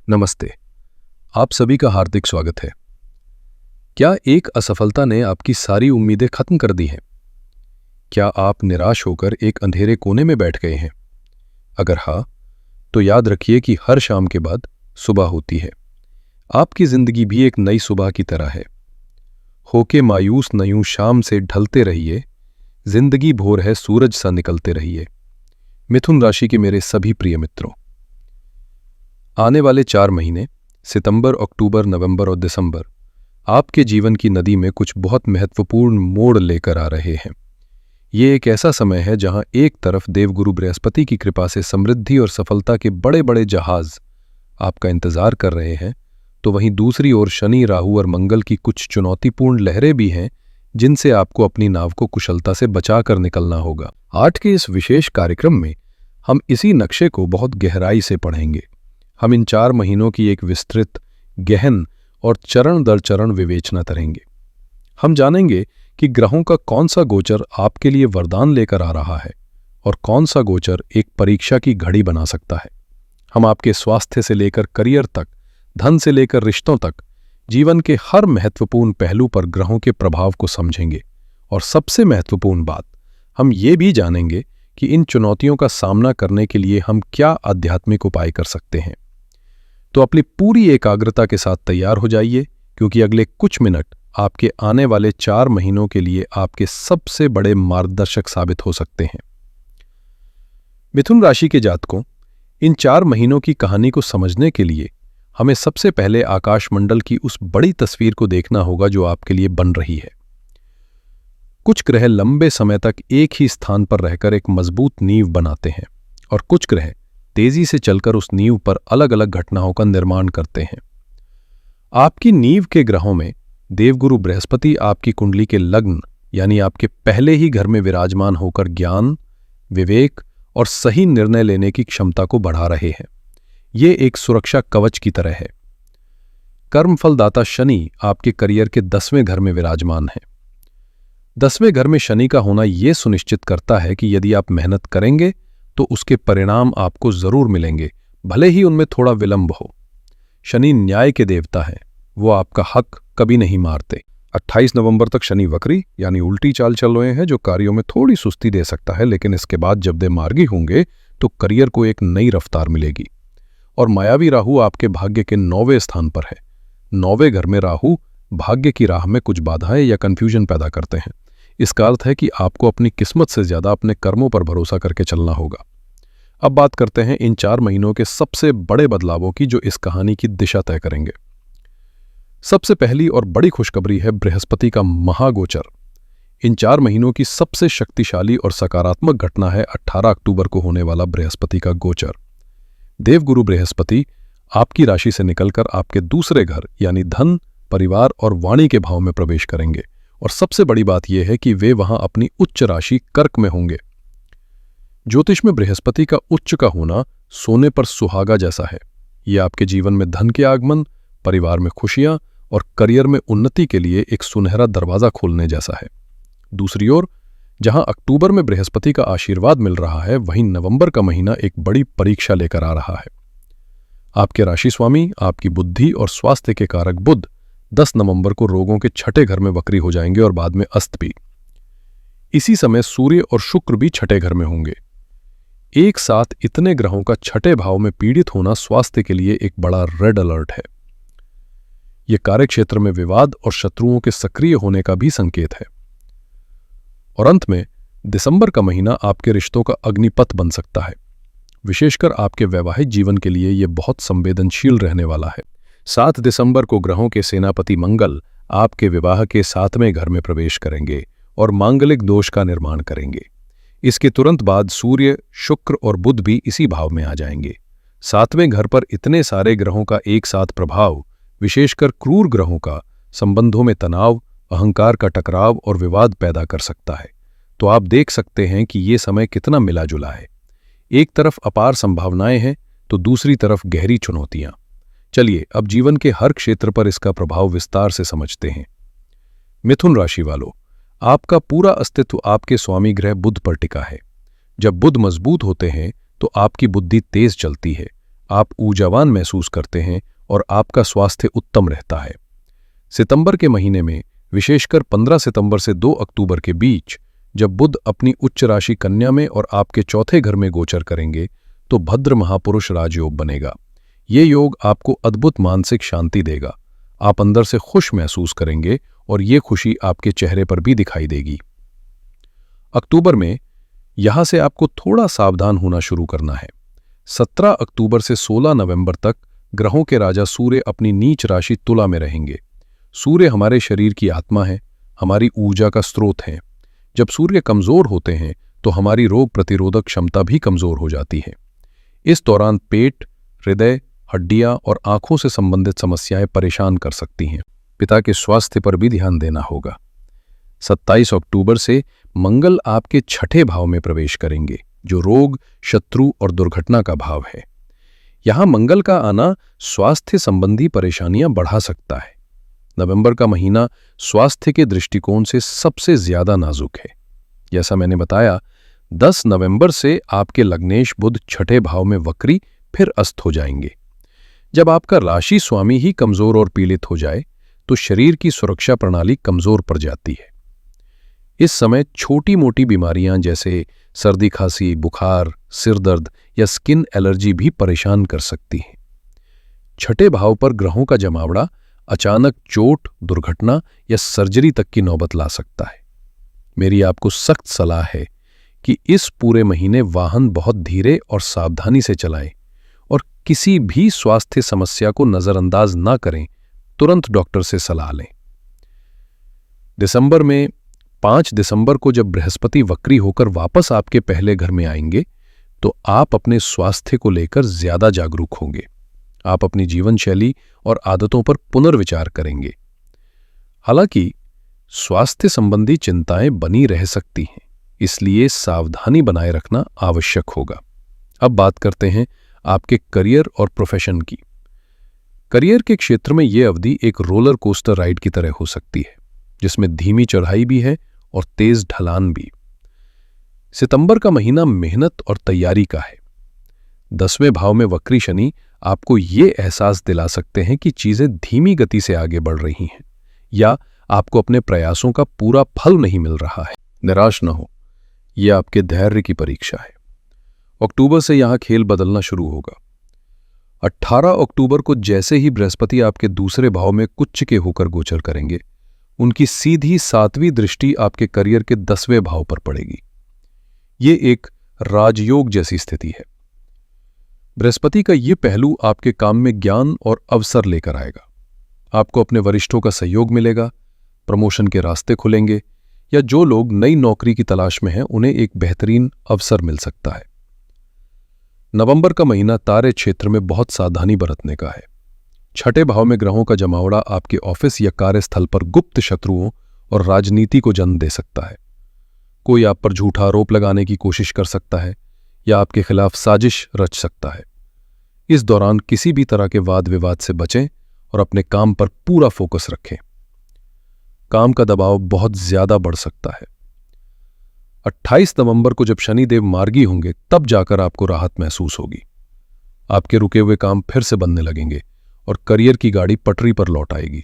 नमस्ते। आप सभी का हार्दिक स्वागत है। क्या एक असफलता ने आपकी सारी उम्मीदें खत्म कर दी हैं? क्या आप निराश होकर एक अंधेरे कोने में बैठ गए हैं? अगर हाँ, तो याद रखिए कि हर शाम के बाद सुबह होती है। आपकी जिंदगी भी एक नई सुबह की तरह है। होके मायूस न यूं शाम से ढलते रहिए, जिंदगी भोर है सूरज सा निकलते रहिए। मिथुन राशि के मेरे सभी प्रिय मित्रों, आने वाले 4 महीने सितंबर, अक्टूबर, नवंबर और दिसंबर आपके जीवन की नदी में कुछ बहुत महत्वपूर्ण मोड़ लेकर आ रहे हैं। ये एक ऐसा समय है जहां एक तरफ देवगुरु बृहस्पति की कृपा से समृद्धि और सफलता के बड़े बड़े जहाज आपका इंतजार कर रहे हैं, तो वहीं दूसरी ओर शनि, राहु और मंगल की कुछ चुनौतीपूर्ण लहरें भी हैं जिनसे आपको अपनी नाव को कुशलता से बचा कर निकलना होगा। आज के इस विशेष कार्यक्रम में हम इसी नक्शे को बहुत गहराई से पढ़ेंगे। हम इन 4 महीनों की एक विस्तृत, गहन और चरण दर चरण विवेचना करेंगे। हम जानेंगे कि ग्रहों का कौन सा गोचर आपके लिए वरदान लेकर आ रहा है और कौन सा गोचर एक परीक्षा की घड़ी बना सकता है। हम आपके स्वास्थ्य से लेकर करियर तक, धन से लेकर रिश्तों तक, जीवन के हर महत्वपूर्ण पहलू पर ग्रहों के प्रभाव को समझेंगे। और सबसे महत्वपूर्ण बात, हम ये भी जानेंगे कि इन चुनौतियों का सामना करने के लिए हम क्या आध्यात्मिक उपाय कर सकते हैं। तो अपनी पूरी एकाग्रता के साथ तैयार हो जाइए, क्योंकि अगले कुछ मिनट आपके आने वाले 4 महीनों के लिए आपके सबसे बड़े मार्गदर्शक साबित हो सकते हैं। मिथुन राशि के जातकों, इन 4 महीनों की कहानी को समझने के लिए हमें सबसे पहले आकाशमंडल की उस बड़ी तस्वीर को देखना होगा जो आपके लिए बन रही है। कुछ ग्रह लंबे समय तक एक ही स्थान पर रहकर एक मजबूत नींव बनाते हैं और कुछ ग्रह तेजी से चलकर उस नींव पर अलग अलग घटनाओं का निर्माण करते हैं। आपकी नींव के ग्रहों में देवगुरु बृहस्पति आपकी कुंडली के लग्न यानी आपके पहले ही घर में विराजमान होकर ज्ञान, विवेक और सही निर्णय लेने की क्षमता को बढ़ा रहे हैं। ये एक सुरक्षा कवच की तरह है। कर्मफलदाता शनि आपके करियर के 10वें घर में विराजमान है। 10वें घर में शनि का होना यह सुनिश्चित करता है कि यदि आप मेहनत करेंगे तो उसके परिणाम आपको जरूर मिलेंगे, भले ही उनमें थोड़ा विलंब हो। शनि न्याय के देवता हैं, वो आपका हक कभी नहीं मारते। 28 नवंबर तक शनि वक्री यानी उल्टी चाल चल रहे हैं, जो कार्यों में थोड़ी सुस्ती दे सकता है, लेकिन इसके बाद जब वे मार्गी होंगे तो करियर को एक नई रफ्तार मिलेगी। और मायावी राहु आपके भाग्य के 9वें स्थान पर है। 9वें घर में राहु भाग्य की राह में कुछ बाधाएं या कंफ्यूजन पैदा करते हैं। इसका अर्थ है कि आपको अपनी किस्मत से ज्यादा अपने कर्मों पर भरोसा करके चलना होगा। अब बात करते हैं इन 4 महीनों के सबसे बड़े बदलावों की जो इस कहानी की दिशा तय करेंगे। सबसे पहली और बड़ी खुशखबरी है बृहस्पति का महागोचर। इन 4 महीनों की सबसे शक्तिशाली और सकारात्मक घटना है 18 अक्टूबर को होने वाला बृहस्पति का गोचर। देवगुरु बृहस्पति आपकी राशि से निकलकर आपके दूसरे घर यानी धन, परिवार और वाणी के भाव में प्रवेश करेंगे। और सबसे बड़ी बात यह है कि वे वहां अपनी उच्च राशि कर्क में होंगे। ज्योतिष में बृहस्पति का उच्च का होना सोने पर सुहागा जैसा है। यह आपके जीवन में धन के आगमन, परिवार में खुशियां और करियर में उन्नति के लिए एक सुनहरा दरवाजा खोलने जैसा है। दूसरी ओर, जहां अक्टूबर में बृहस्पति का आशीर्वाद मिल रहा है, वहीं नवंबर का महीना एक बड़ी परीक्षा लेकर आ रहा है। आपके राशि स्वामी, आपकी बुद्धि और स्वास्थ्य के कारक बुध 10 नवंबर को रोगों के 6ठे घर में वक्री हो जाएंगे और बाद में अस्त भी। इसी समय सूर्य और शुक्र भी 6ठे घर में होंगे। एक साथ इतने ग्रहों का 6ठे भाव में पीड़ित होना स्वास्थ्य के लिए एक बड़ा रेड अलर्ट है। यह कार्यक्षेत्र में विवाद और शत्रुओं के सक्रिय होने का भी संकेत है। और अंत में दिसंबर का महीना आपके रिश्तों का अग्निपथ बन सकता है। विशेषकर आपके वैवाहिक जीवन के लिए यह बहुत संवेदनशील रहने वाला है। 7 दिसंबर को ग्रहों के सेनापति मंगल आपके विवाह के 7वें घर में प्रवेश करेंगे और मांगलिक दोष का निर्माण करेंगे। इसके तुरंत बाद सूर्य, शुक्र और बुध भी इसी भाव में आ जाएंगे। 7वें घर पर इतने सारे ग्रहों का एक साथ प्रभाव, विशेषकर क्रूर ग्रहों का, संबंधों में तनाव, अहंकार का टकराव और विवाद पैदा कर सकता है। तो आप देख सकते हैं कि ये समय कितना मिला जुला है। एक तरफ अपार संभावनाएं हैं तो दूसरी तरफ गहरी चुनौतियां। चलिए अब जीवन के हर क्षेत्र पर इसका प्रभाव विस्तार से समझते हैं। मिथुन राशि वालों, आपका पूरा अस्तित्व आपके स्वामी ग्रह बुध पर टिका है। जब बुध मजबूत होते हैं तो आपकी बुद्धि तेज चलती है, आप ऊर्जावान महसूस करते हैं और आपका स्वास्थ्य उत्तम रहता है। सितंबर के महीने में, विशेषकर 15 सितंबर से 2 अक्टूबर के बीच, जब बुध अपनी उच्च राशि कन्या में और आपके चौथे घर में गोचर करेंगे, तो भद्र महापुरुष राजयोग बनेगा। ये योग आपको अद्भुत मानसिक शांति देगा। आप अंदर से खुश महसूस करेंगे और ये खुशी आपके चेहरे पर भी दिखाई देगी। अक्टूबर में यहां से आपको थोड़ा सावधान होना शुरू करना है। 17 अक्टूबर से 16 नवंबर तक ग्रहों के राजा सूर्य अपनी नीच राशि तुला में रहेंगे। सूर्य हमारे शरीर की आत्मा है, हमारी ऊर्जा का स्रोत है। जब सूर्य कमजोर होते हैं तो हमारी रोग प्रतिरोधक क्षमता भी कमजोर हो जाती है। इस दौरान पेट, हृदय, हड्डियां और आंखों से संबंधित समस्याएं परेशान कर सकती हैं। पिता के स्वास्थ्य पर भी ध्यान देना होगा। 27 अक्टूबर से मंगल आपके छठे भाव में प्रवेश करेंगे, जो रोग, शत्रु और दुर्घटना का भाव है। यहां मंगल का आना स्वास्थ्य संबंधी परेशानियां बढ़ा सकता है। नवंबर का महीना स्वास्थ्य के दृष्टिकोण से सबसे ज्यादा नाजुक है। जैसा मैंने बताया, 10 नवंबर से आपके लग्नेश बुध छठे भाव में वक्री फिर अस्त हो जाएंगे। जब आपका राशि स्वामी ही कमजोर और पीड़ित हो जाए तो शरीर की सुरक्षा प्रणाली कमजोर पड़ जाती है। इस समय छोटी मोटी बीमारियां जैसे सर्दी, खांसी, बुखार, सिर दर्द या स्किन एलर्जी भी परेशान कर सकती हैं। छठे भाव पर ग्रहों का जमावड़ा अचानक चोट, दुर्घटना या सर्जरी तक की नौबत ला सकता है। मेरी आपको सख्त सलाह है कि इस पूरे महीने वाहन बहुत धीरे और सावधानी से चलाएं और किसी भी स्वास्थ्य समस्या को नजरअंदाज ना करें। तुरंत डॉक्टर से सलाह लें। दिसंबर में 5 दिसंबर को जब बृहस्पति वक्री होकर वापस आपके पहले घर में आएंगे तो आप अपने स्वास्थ्य को लेकर ज्यादा जागरूक होंगे। आप अपनी जीवन शैली और आदतों पर पुनर्विचार करेंगे। हालांकि स्वास्थ्य संबंधी चिंताएं बनी रह सकती हैं, इसलिए सावधानी बनाए रखना आवश्यक होगा। अब बात करते हैं आपके करियर और प्रोफेशन की। करियर के क्षेत्र में यह अवधि एक रोलर कोस्टर राइड की तरह हो सकती है, जिसमें धीमी चढ़ाई भी है और तेज ढलान भी। सितंबर का महीना मेहनत और तैयारी का है। 10वें भाव में वक्री शनि आपको ये एहसास दिला सकते हैं कि चीजें धीमी गति से आगे बढ़ रही हैं या आपको अपने प्रयासों का पूरा फल नहीं मिल रहा है। निराश न हो, यह आपके धैर्य की परीक्षा है। अक्टूबर से यहां खेल बदलना शुरू होगा। 18 अक्टूबर को जैसे ही बृहस्पति आपके दूसरे भाव में कुच्च के होकर गोचर करेंगे, उनकी सीधी 7वीं दृष्टि आपके करियर के 10वें भाव पर पड़ेगी। ये एक राजयोग जैसी स्थिति है। बृहस्पति का ये पहलू आपके काम में ज्ञान और अवसर लेकर आएगा। आपको अपने वरिष्ठों का सहयोग मिलेगा, प्रमोशन के रास्ते खुलेंगे या जो लोग नई नौकरी की तलाश में हैं उन्हें एक बेहतरीन अवसर मिल सकता है। नवंबर का महीना तारे क्षेत्र में बहुत सावधानी बरतने का है। छठे भाव में ग्रहों का जमावड़ा आपके ऑफिस या कार्यस्थल पर गुप्त शत्रुओं और राजनीति को जन्म दे सकता है। कोई आप पर झूठा आरोप लगाने की कोशिश कर सकता है या आपके खिलाफ साजिश रच सकता है। इस दौरान किसी भी तरह के वाद विवाद से बचें और अपने काम पर पूरा फोकस रखें। काम का दबाव बहुत ज्यादा बढ़ सकता है। 28 नवंबर को जब शनिदेव मार्गी होंगे तब जाकर आपको राहत महसूस होगी। आपके रुके हुए काम फिर से बनने लगेंगे और करियर की गाड़ी पटरी पर लौट आएगी।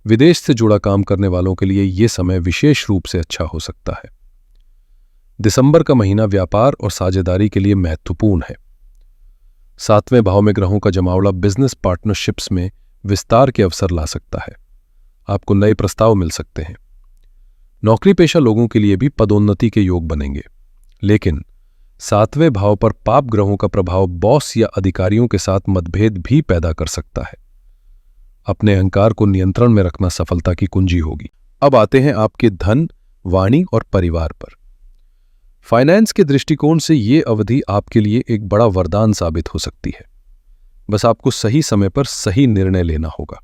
विदेश से जुड़ा काम करने वालों के लिए यह समय विशेष रूप से अच्छा हो सकता है। दिसंबर का महीना व्यापार और साझेदारी के लिए महत्वपूर्ण है। 7वें भाव में ग्रहों का जमावड़ा बिजनेस पार्टनरशिप्स में विस्तार के अवसर ला सकता है। आपको नए प्रस्ताव मिल सकते हैं। नौकरी पेशा लोगों के लिए भी पदोन्नति के योग बनेंगे, लेकिन 7वें भाव पर पाप ग्रहों का प्रभाव बॉस या अधिकारियों के साथ मतभेद भी पैदा कर सकता है। अपने अहंकार को नियंत्रण में रखना सफलता की कुंजी होगी। अब आते हैं आपके धन, वाणी और परिवार पर। फाइनेंस के दृष्टिकोण से ये अवधि आपके लिए एक बड़ा वरदान साबित हो सकती है। बस आपको सही समय पर सही निर्णय लेना होगा।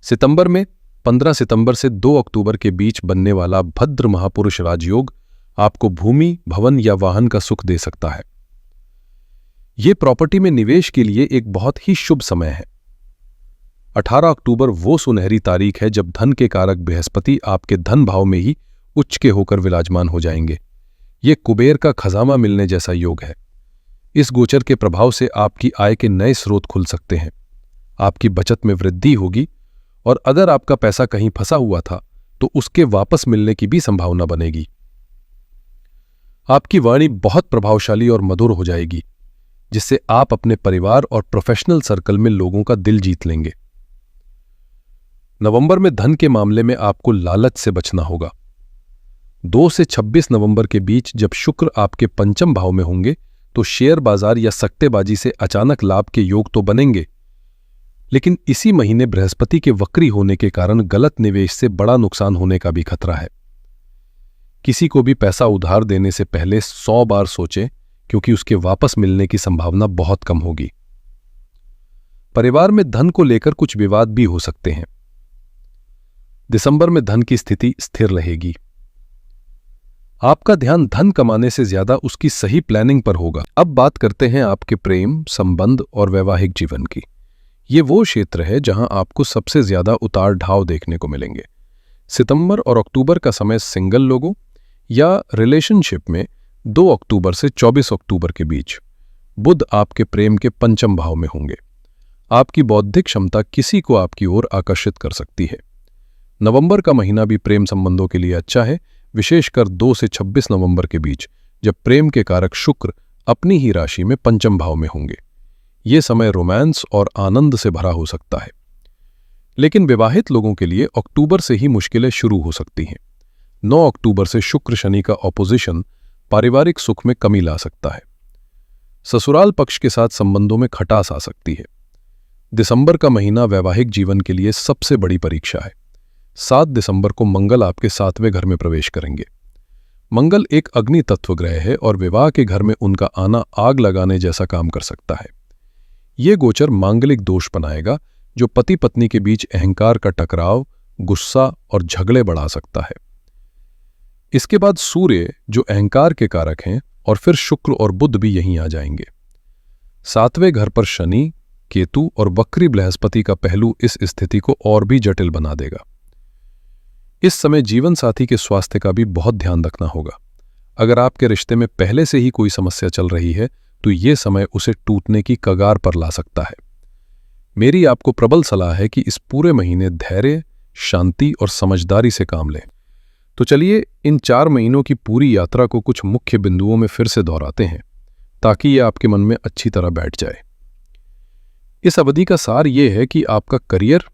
सितंबर में 15 सितंबर से 2 अक्टूबर के बीच बनने वाला भद्र महापुरुष राजयोग आपको भूमि, भवन या वाहन का सुख दे सकता है। यह प्रॉपर्टी में निवेश के लिए एक बहुत ही शुभ समय है। 18 अक्टूबर वो सुनहरी तारीख है जब धन के कारक बृहस्पति आपके धन भाव में ही उच्च के होकर विराजमान हो जाएंगे। ये कुबेर का खजाना मिलने जैसा योग है। इस गोचर के प्रभाव से आपकी आय के नए स्रोत खुल सकते हैं, आपकी बचत में वृद्धि होगी और अगर आपका पैसा कहीं फंसा हुआ था तो उसके वापस मिलने की भी संभावना बनेगी। आपकी वाणी बहुत प्रभावशाली और मधुर हो जाएगी, जिससे आप अपने परिवार और प्रोफेशनल सर्कल में लोगों का दिल जीत लेंगे। नवंबर में धन के मामले में आपको लालच से बचना होगा। 2 से 26 नवंबर के बीच जब शुक्र आपके पंचम भाव में होंगे तो शेयर बाजार या सट्टेबाजी से अचानक लाभ के योग तो बनेंगे, लेकिन इसी महीने बृहस्पति के वक्री होने के कारण गलत निवेश से बड़ा नुकसान होने का भी खतरा है। किसी को भी पैसा उधार देने से पहले 100 बार सोचें, क्योंकि उसके वापस मिलने की संभावना बहुत कम होगी। परिवार में धन को लेकर कुछ विवाद भी हो सकते हैं। दिसंबर में धन की स्थिति स्थिर रहेगी। आपका ध्यान धन कमाने से ज्यादा उसकी सही प्लानिंग पर होगा। अब बात करते हैं आपके प्रेम, संबंध और वैवाहिक जीवन की। ये वो क्षेत्र है जहां आपको सबसे ज्यादा उतार ढाव देखने को मिलेंगे। सितंबर और अक्टूबर का समय सिंगल लोगों या रिलेशनशिप में 2 अक्टूबर से 24 अक्टूबर के बीच बुध आपके प्रेम के पंचम भाव में होंगे। आपकी बौद्धिक क्षमता किसी को आपकी ओर आकर्षित कर सकती है। नवंबर का महीना भी प्रेम संबंधों के लिए अच्छा है, विशेषकर 2 से 26 नवंबर के बीच जब प्रेम के कारक शुक्र अपनी ही राशि में पंचम भाव में होंगे। ये समय रोमांस और आनंद से भरा हो सकता है, लेकिन विवाहित लोगों के लिए अक्टूबर से ही मुश्किलें शुरू हो सकती हैं। 9 अक्टूबर से शुक्र शनि का ऑपोजिशन पारिवारिक सुख में कमी ला सकता है। ससुराल पक्ष के साथ संबंधों में खटास आ सकती है। दिसंबर का महीना वैवाहिक जीवन के लिए सबसे बड़ी परीक्षा है। 7 दिसंबर को मंगल आपके 7वें घर में प्रवेश करेंगे। मंगल एक अग्नि तत्व ग्रह है और विवाह के घर में उनका आना आग लगाने जैसा काम कर सकता है। ये गोचर मांगलिक दोष बनाएगा, जो पति पत्नी के बीच अहंकार का टकराव, गुस्सा और झगड़े बढ़ा सकता है। इसके बाद सूर्य जो अहंकार के कारक हैं और फिर शुक्र और बुध भी यहीं आ जाएंगे। 7वें घर पर शनि, केतु और वक्री बृहस्पति का पहलू इस स्थिति को और भी जटिल बना देगा। इस समय जीवन साथी के स्वास्थ्य का भी बहुत ध्यान रखना होगा। अगर आपके रिश्ते में पहले से ही कोई समस्या चल रही है तो ये समय उसे टूटने की कगार पर ला सकता है। मेरी आपको प्रबल सलाह है कि इस पूरे महीने धैर्य, शांति और समझदारी से काम लें। तो चलिए इन 4 महीनों की पूरी यात्रा को कुछ मुख्य बिंदुओं में फिर से दोहराते हैं, ताकि ये आपके मन में अच्छी तरह बैठ जाए। इस अवधि का सार ये है कि आपका करियर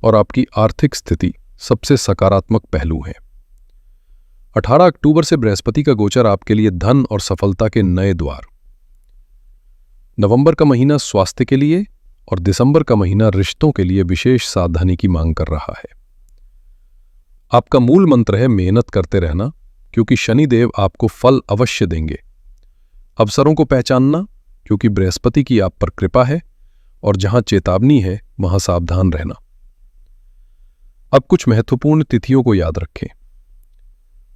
और आपकी आर्थिक स्थिति सबसे सकारात्मक पहलू हैं। 18 अक्टूबर से बृहस्पति का गोचर आपके लिए धन और सफलता के नए द्वार। नवंबर का महीना स्वास्थ्य के लिए और दिसंबर का महीना रिश्तों के लिए विशेष सावधानी की मांग कर रहा है। आपका मूल मंत्र है मेहनत करते रहना, क्योंकि शनिदेव आपको फल अवश्य देंगे। अवसरों को पहचानना, क्योंकि बृहस्पति की आप पर कृपा है, और जहां चेतावनी है वहां सावधान रहना। अब कुछ महत्वपूर्ण तिथियों को याद रखें।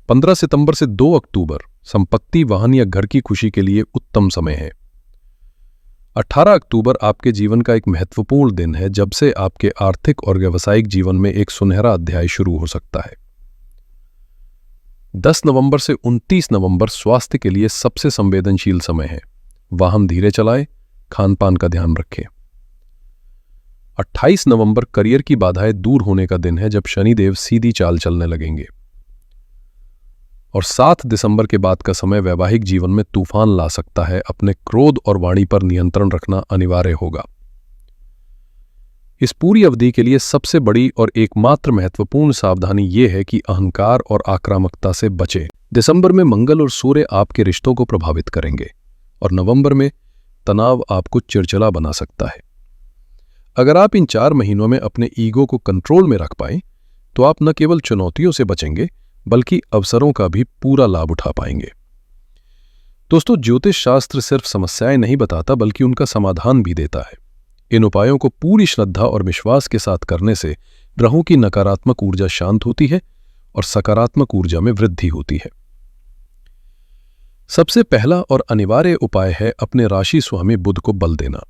15 सितंबर से 2 अक्टूबर संपत्ति, वाहन या घर की खुशी के लिए उत्तम समय है। 18 अक्टूबर आपके जीवन का एक महत्वपूर्ण दिन है, जब से आपके आर्थिक और व्यावसायिक जीवन में एक सुनहरा अध्याय शुरू हो सकता है। 10 नवंबर से 29 नवंबर स्वास्थ्य के लिए सबसे संवेदनशील समय है। वाहन धीरे चलाएं, खान पान का ध्यान रखें। 28 नवंबर करियर की बाधाएं दूर होने का दिन है, जब शनिदेव सीधी चाल चलने लगेंगे। और 7 दिसंबर के बाद का समय वैवाहिक जीवन में तूफान ला सकता है। अपने क्रोध और वाणी पर नियंत्रण रखना अनिवार्य होगा। इस पूरी अवधि के लिए सबसे बड़ी और एकमात्र महत्वपूर्ण सावधानी यह है कि अहंकार और आक्रामकता से बचें। दिसंबर में मंगल और सूर्य आपके रिश्तों को प्रभावित करेंगे और नवंबर में तनाव आपको चिड़चिड़ा बना सकता है। अगर आप इन 4 महीनों में अपने ईगो को कंट्रोल में रख पाएं, तो आप न केवल चुनौतियों से बचेंगे बल्कि अवसरों का भी पूरा लाभ उठा पाएंगे। दोस्तों, ज्योतिष शास्त्र सिर्फ समस्याएं नहीं बताता, बल्कि उनका समाधान भी देता है। इन उपायों को पूरी श्रद्धा और विश्वास के साथ करने से ग्रहों की नकारात्मक ऊर्जा शांत होती है और सकारात्मक ऊर्जा में वृद्धि होती है। सबसे पहला और अनिवार्य उपाय है अपने राशि स्वामी बुध को बल देना।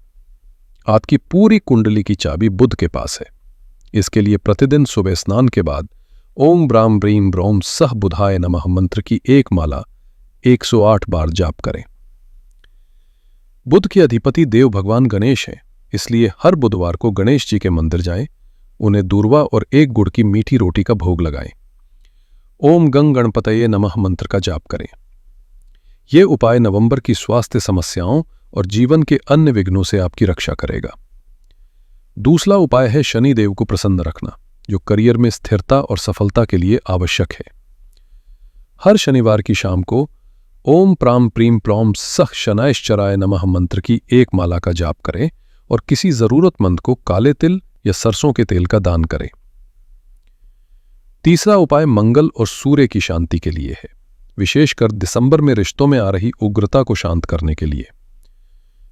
आपकी पूरी कुंडली की चाबी बुध के पास है। इसके लिए प्रतिदिन सुबह स्नान के बाद ओम ब्राम ब्रीम ब्रोम सह बुधाय नमः मंत्र की एक माला 108 बार जाप करें। बुध के अधिपति देव भगवान गणेश हैं, इसलिए हर बुधवार को गणेश जी के मंदिर जाएं, उन्हें दूर्वा और 1 गुड़ की मीठी रोटी का भोग लगाएं। ओम गंग गणपतये नमः मंत्र का जाप करें। ये उपाय नवंबर की स्वास्थ्य समस्याओं और जीवन के अन्य विघ्नों से आपकी रक्षा करेगा। दूसरा उपाय है शनि देव को प्रसन्न रखना, जो करियर में स्थिरता और सफलता के लिए आवश्यक है। हर शनिवार की शाम को ओम प्राम प्रीम प्लौम सह शनायश्चराय नमः मंत्र की 1 माला का जाप करें और किसी जरूरतमंद को काले तिल या सरसों के तेल का दान करें। तीसरा उपाय मंगल और सूर्य की शांति के लिए है, विशेषकर दिसंबर में रिश्तों में आ रही उग्रता को शांत करने के लिए।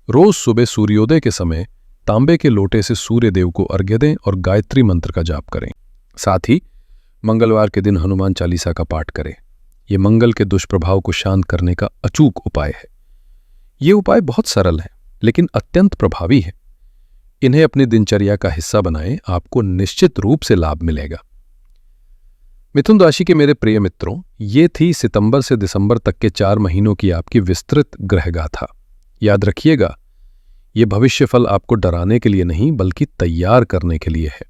रोज सुबह सूर्योदय के समय तांबे के लोटे से सूर्य देव को अर्घ्य दें और गायत्री मंत्र का जाप करें। साथ ही मंगलवार के दिन हनुमान चालीसा का पाठ करें। यह मंगल के दुष्प्रभाव को शांत करने का अचूक उपाय है। ये उपाय बहुत सरल है लेकिन अत्यंत प्रभावी है। इन्हें अपनी दिनचर्या का हिस्सा बनाएं, आपको निश्चित रूप से लाभ मिलेगा। मिथुन राशि के मेरे प्रिय मित्रों, ये थी सितंबर से दिसंबर तक के 4 महीनों की आपकी विस्तृत ग्रहगाथा। याद रखिएगा, ये भविष्यफल आपको डराने के लिए नहीं बल्कि तैयार करने के लिए है।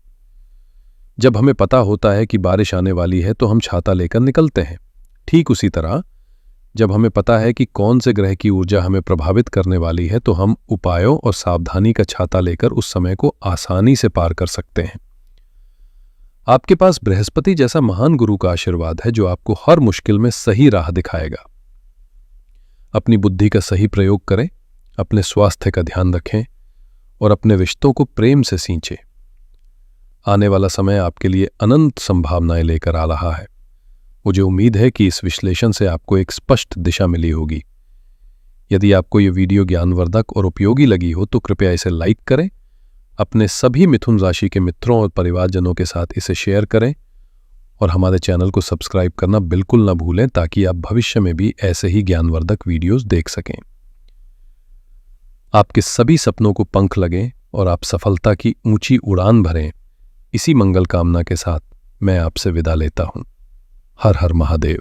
जब हमें पता होता है कि बारिश आने वाली है तो हम छाता लेकर निकलते हैं। ठीक उसी तरह जब हमें पता है कि कौन से ग्रह की ऊर्जा हमें प्रभावित करने वाली है तो हम उपायों और सावधानी का छाता लेकर उस समय को आसानी से पार कर सकते हैं। आपके पास बृहस्पति जैसा महान गुरु का आशीर्वाद है जो आपको हर मुश्किल में सही राह दिखाएगा। अपनी बुद्धि का सही प्रयोग करें, अपने स्वास्थ्य का ध्यान रखें और अपने रिश्तों को प्रेम से सींचें। आने वाला समय आपके लिए अनंत संभावनाएं लेकर आ रहा है। मुझे उम्मीद है कि इस विश्लेषण से आपको एक स्पष्ट दिशा मिली होगी। यदि आपको ये वीडियो ज्ञानवर्धक और उपयोगी लगी हो तो कृपया इसे लाइक करें, अपने सभी मिथुन राशि के मित्रों और परिवारजनों के साथ इसे शेयर करें और हमारे चैनल को सब्सक्राइब करना बिल्कुल न भूलें ताकि आप भविष्य में भी ऐसे ही ज्ञानवर्धक वीडियोस देख सकें। आपके सभी सपनों को पंख लगें और आप सफलता की ऊंची उड़ान भरें। इसी मंगल कामना के साथ मैं आपसे विदा लेता हूं। हर हर महादेव।